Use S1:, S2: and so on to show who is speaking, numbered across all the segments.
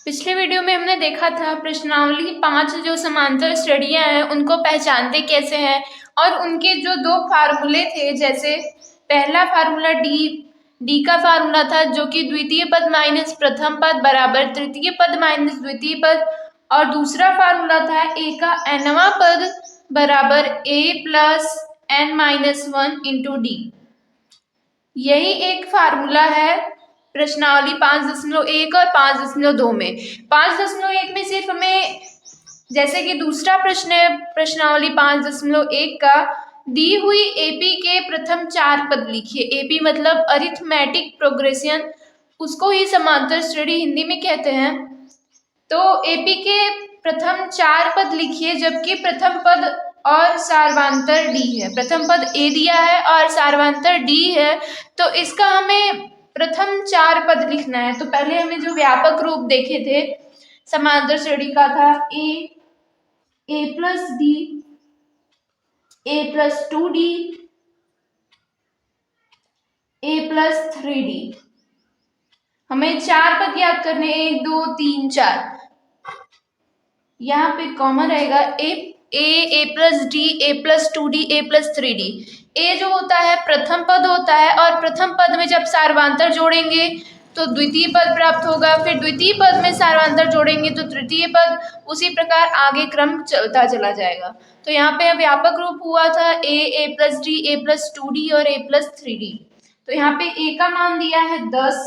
S1: पिछले वीडियो में हमने देखा था प्रश्नावली 5 जो समांतर श्रेणियां हैं उनको पहचानते कैसे हैं और उनके जो दो फार्मूले थे, जैसे पहला फार्मूला डी का फार्मूला था जो कि द्वितीय पद माइनस प्रथम पद बराबर तृतीय पद माइनस द्वितीय पद, और दूसरा फार्मूला था ए का nवां पद बराबर a plus n minus 1 into D. यही एक फार्मूला है प्रश्नावली 5.1 और 5.2 में। 5.1 में सिर्फ हमें, जैसे कि दूसरा प्रश्न है प्रश्नावली 5.1 का, दी हुई एपी के प्रथम 4 पद लिखिए। एपी मतलब अरिथमेटिक प्रोग्रेशन, उसको ही समांतर श्रेणी हिंदी में कहते हैं। तो एपी के प्रथम 4 पद लिखिए, जबकि प्रथम पद और सार्वधातुक डी है। प्रथम पद ए दिया है और सार्वधातुक डी है, तो इसका हमें प्रथम 4 पद लिखना है। तो पहले हमें जो व्यापक रूप देखे थे समांतर श्रेणी का था ए प्लस डी, ए प्लस 2d, ए प्लस 3d। हमें 4 पद याद करने, 1 2 3 4। यहाँ पे कॉमन रहेगा ए प्लस डी, ए प्लस 2d, ए प्लस 3d। ए जो होता है प्रथम पद होता है, और प्रथम पद में जब सार्वधातुक जोड़ेंगे तो द्वितीय पद प्राप्त होगा, फिर द्वितीय पद में सार्वधातुक जोड़ेंगे तो तृतीय पद, उसी प्रकार आगे क्रम चलता चला जाएगा। तो यहाँ पे व्यापक रूप हुआ था ए प्लस डी, ए प्लस 2d और ए प्लस 3d। तो यहाँ पे ए का मान दिया है 10,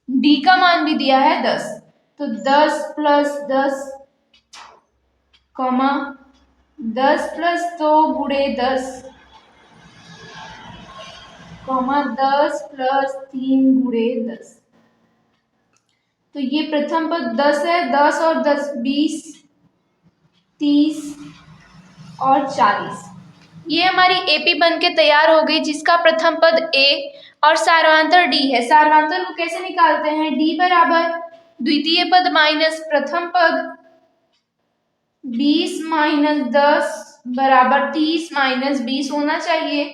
S1: डी का मान भी दिया है 10, तो 10 प्लस 10 कॉमा 10 प्लस 2 गुणे 10 कॉमा 10 प्लस 3 गुणे 10। तो ये प्रथम पद 10 है, 10 और 10 20, 30 और 40। ये हमारी एपी बन के तैयार हो गई, जिसका प्रथम पद ए और सार्वधातुक डी है। सार्वधातुक को कैसे निकालते हैं? डी बराबर द्वितीय पद माइनस प्रथम पद 20 माइनस 10 बराबर 30 माइनस 20 होना चाहिए,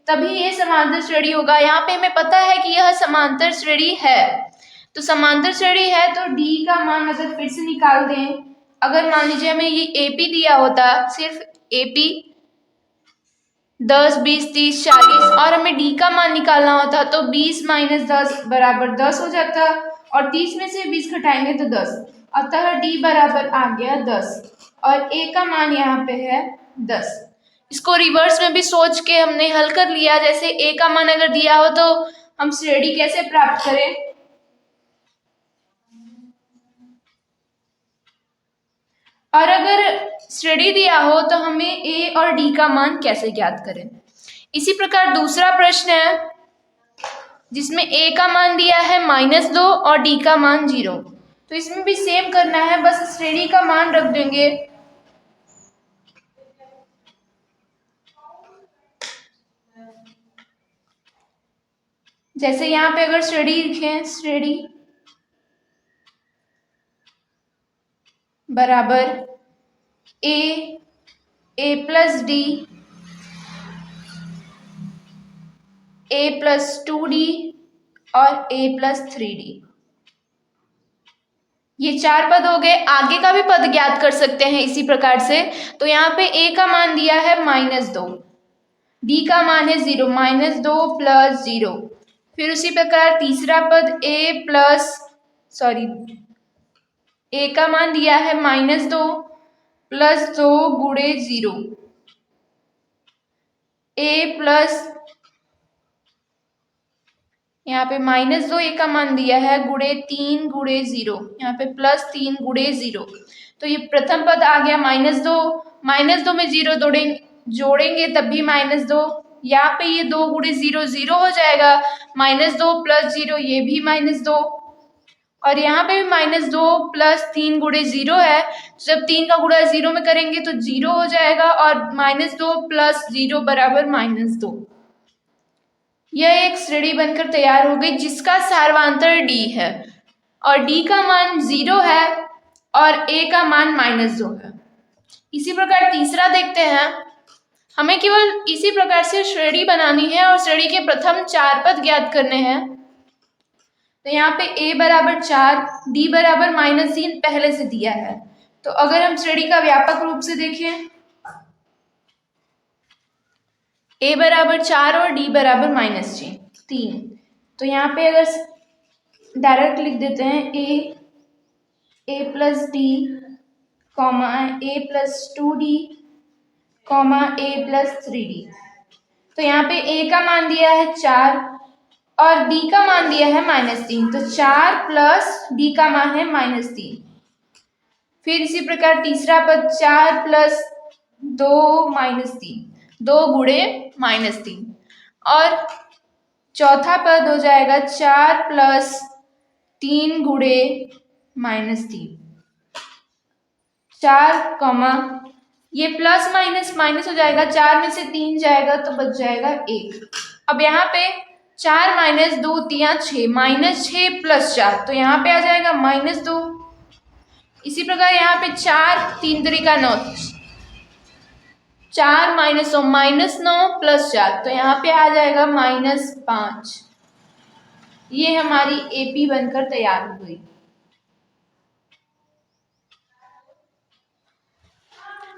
S1: तभी ये समांतर श्रेणी होगा। यहाँ पे हमें पता है कि यह समांतर श्रेणी है, तो समांतर श्रेणी है तो डी का मान अगर फिर से निकाल दें, अगर मान लीजिए हमें ये एपी दिया होता, सिर्फ एपी 10 20 30 40, और हमें डी का मान निकालना होता तो 20 माइनस 10 बराबर 10 हो जाता, और 30 में से 20 घटाएंगे तो 10, अतः डी बराबर आ गया 10 और ए का मान यहाँ पे है 10। इसको रिवर्स में भी सोच के हमने हल कर लिया, जैसे ए का मान अगर दिया हो तो हम श्रेणी कैसे प्राप्त करें, और अगर श्रेणी दिया हो तो हमें ए और डी का मान कैसे ज्ञात करें। इसी प्रकार दूसरा प्रश्न है जिसमें ए का मान दिया है -2 और डी का मान 0। तो इसमें भी सेम करना है, बस श्रेणी का मान रख देंगे। जैसे यहाँ पे अगर श्रेणी लिखें, श्रेणी बराबर ए प्लस डी, ए प्लस 2d और ए प्लस 3d। ये 4 पद हो गए। आगे का भी पद ज्ञात कर सकते हैं इसी प्रकार से। तो यहाँ पे ए का मान दिया है -2, डी का मान है 0, -2 प्लस 0। फिर उसी प्रकार तीसरा पद ए का मान दिया है -2 प्लस 2 गुणे 0, ए प्लस, यहाँ पे -2 ए का मान दिया है गुणे 3 गुणे 0, यहाँ पे प्लस 3 गुणे 0। तो ये प्रथम पद आ गया -2 में 0 जोड़ेंगे तब भी -2, यहाँ पे ये 2 गुणे 0 0 हो जाएगा, -2 प्लस 0 ये भी -2, और यहाँ पे भी -2 प्लस 3 गुणे 0 है। जब 3 का गुणा 0 में करेंगे तो 0 हो जाएगा, और -2 प्लस 0 बराबर -2। यह एक श्रेणी बनकर तैयार हो गई जिसका सार्वधातुक डी है, और डी का मान 0 है और ए का मान -2 है। इसी प्रकार तीसरा देखते हैं। हमें केवल इसी प्रकार से श्रेणी बनानी है और श्रेणी के प्रथम 4 पद ज्ञात करने हैं। तो यहाँ पे a बराबर 4, d बराबर -3 पहले से दिया है। तो अगर हम श्रेणी का व्यापक रूप से देखें, a बराबर 4 और d बराबर -3, तो यहाँ पे अगर डायरेक्ट लिख देते हैं a plus D comma a plus 2d comma a plus 3d। तो यहाँ पे a का मान दिया है 4 और d का मान दिया है -3, तो 4 प्लस d का मान है -3। फिर इसी प्रकार तीसरा पद 4 प्लस 2 -3, 2 गुणे -3। और चौथा पद हो जाएगा 4 प्लस 3 गुणे -3, 4 कॉमा ये प्लस माइनस माइनस हो जाएगा, 4 में से 3 जाएगा तो बच जाएगा 1। अब यहाँ पे 4 माइनस 2 3 6, -6 प्लस 4, तो यहाँ पे आ जाएगा -2। इसी प्रकार यहाँ पे 4 3 तरीका 9, 4 -9 प्लस 4, तो यहाँ पे आ जाएगा -5। ये हमारी एपी बनकर तैयार हो गई।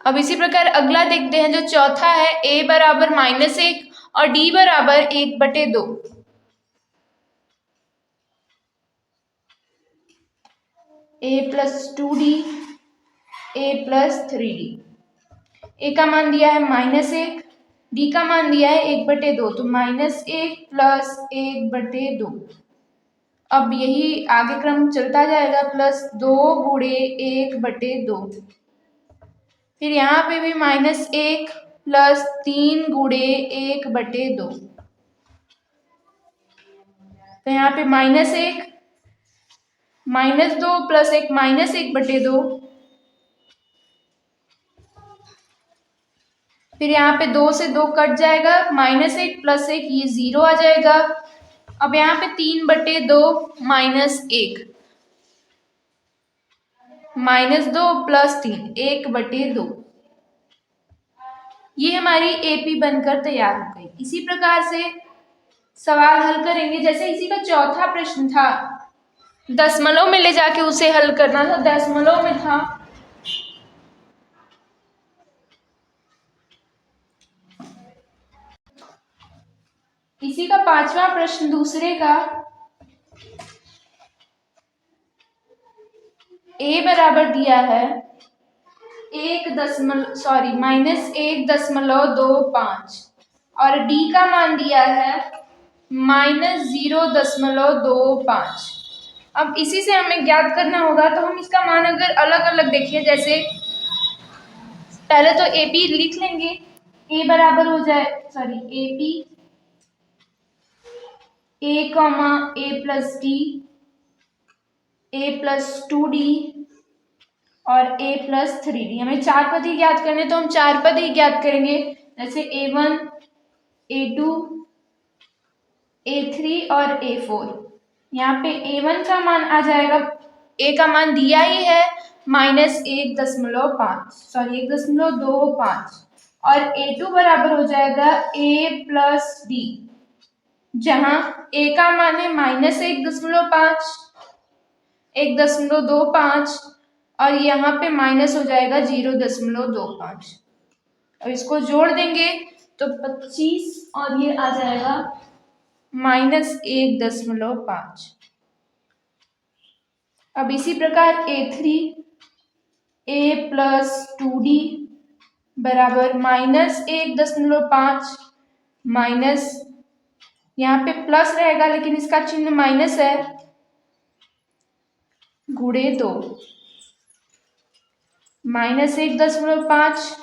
S1: अब इसी प्रकार अगला देखते हैं जो चौथा है, a बराबर -1 और d बराबर 1/2। a plus 2d a plus 3d। a का मान दिया है -1, d का मान दिया है 1/2, तो -1 प्लस 1/2। अब यही आगे क्रम चलता जाएगा, प्लस 2 गुणे 1/2। फिर यहाँ पे भी -1 प्लस 3 गुणे 1/2, तो यहाँ पे -1 -2 प्लस 1 -1/2। फिर यहाँ पे 2 से 2 कट जाएगा, -1 प्लस 1 ये 0 आ जाएगा। अब यहाँ पे 3/2 -1, -2 प्लस 3 1/2। ये हमारी एपी बनकर तैयार हो गई। इसी प्रकार से सवाल हल करेंगे। जैसे इसी का चौथा प्रश्न था, दशमलव में ले जाके उसे हल करना था, दशमलव में था। इसी का पांचवा प्रश्न दूसरे का, a बराबर दिया है -1.25 और d का मान दिया है -0.25। अब इसी से हमें ज्ञात करना होगा, तो हम इसका मान अगर अलग अलग देखिए, जैसे पहले तो AP लिख लेंगे, a बराबर हो जाए AP a comma a plus d a plus 2d और a प्लस 3d। हमें 4 पद ही ज्ञात करने, तो हम 4 पद ही ज्ञात करेंगे, जैसे a1 a2 a3 और a4। यहाँ पे a1 का मान आ जाएगा, a का मान दिया ही है -1.25 और a2 बराबर हो जाएगा a प्लस d, जहाँ a का मान है -1.25 और यहाँ पे माइनस हो जाएगा 0.25। अब इसको जोड़ देंगे तो 25 और ये आ जाएगा -1.5। अब इसी प्रकार a3 a प्लस 2d बराबर -1.5 माइनस, यहाँ पे प्लस रहेगा लेकिन इसका चिन्ह माइनस है, गुणे 2 -1.5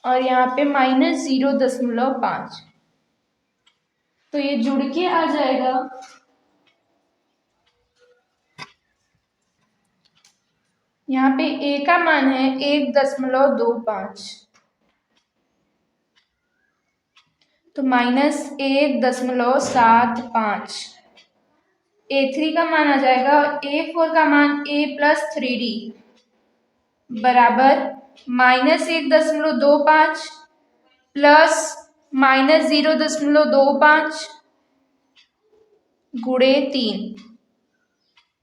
S1: और यहाँ पे -0.5। तो ये जुड़ के आ जाएगा यहाँ पे a का मान है 1.25, तो -1.75। a3 का मान आ जाएगा, a4 का मान a प्लस 3d बराबर -1.25 प्लस -0.25 गुणे 3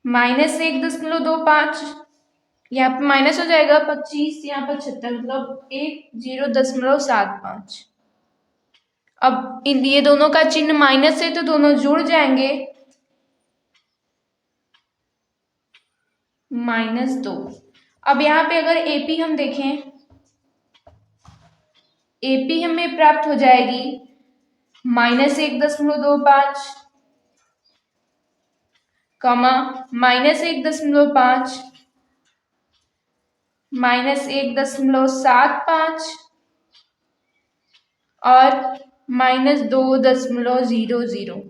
S1: -1.25, यहाँ पे माइनस हो जाएगा 25, यहाँ पर 76, मतलब 10.75। अब ये दोनों का चिन्ह माइनस है तो दोनों जुड़ जाएंगे, -2। अब यहाँ पे अगर एपी हम देखें, एपी हमें प्राप्त हो जाएगी -1.25, कमा -1.5, -1.75 और -2.00।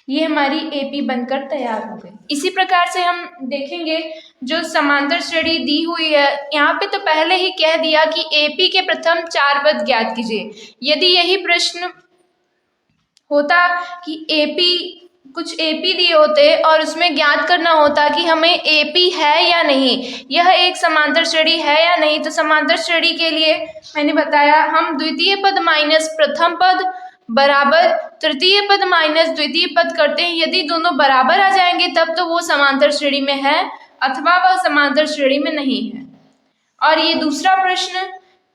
S1: ये हमारी एपी बनकर तैयार हो गई। इसी प्रकार से हम देखेंगे जो समांतर श्रेणी दी हुई है, यहाँ पे तो पहले ही कह दिया कि एपी के प्रथम 4 पद ज्ञात कीजिए। यदि यही प्रश्न होता कि कुछ एपी दिए होते और उसमें ज्ञात करना होता कि हमें एपी है या नहीं, यह एक समांतर श्रेणी है या नहीं, तो समांतर श्रेणी के लिए मैंने बताया हम द्वितीय पद माइनस प्रथम पद बराबर तृतीय पद माइनस द्वितीय पद करते हैं। यदि दोनों बराबर आ जाएंगे तब तो वो समांतर श्रेणी में है, अथवा वह समांतर श्रेणी में नहीं है। और ये दूसरा प्रश्न,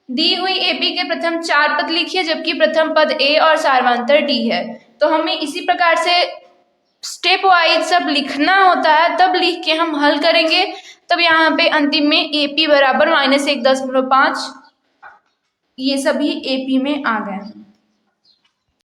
S1: दी हुई एपी के प्रथम 4 पद लिखिए जबकि प्रथम पद ए और सार्वधांतर डी है। तो हमें इसी प्रकार से स्टेप वाइज सब लिखना होता है, तब लिख के हम हल करेंगे। तब यहाँ पे अंतिम में एपी बराबर -1.5, ये सभी एपी में आ गए।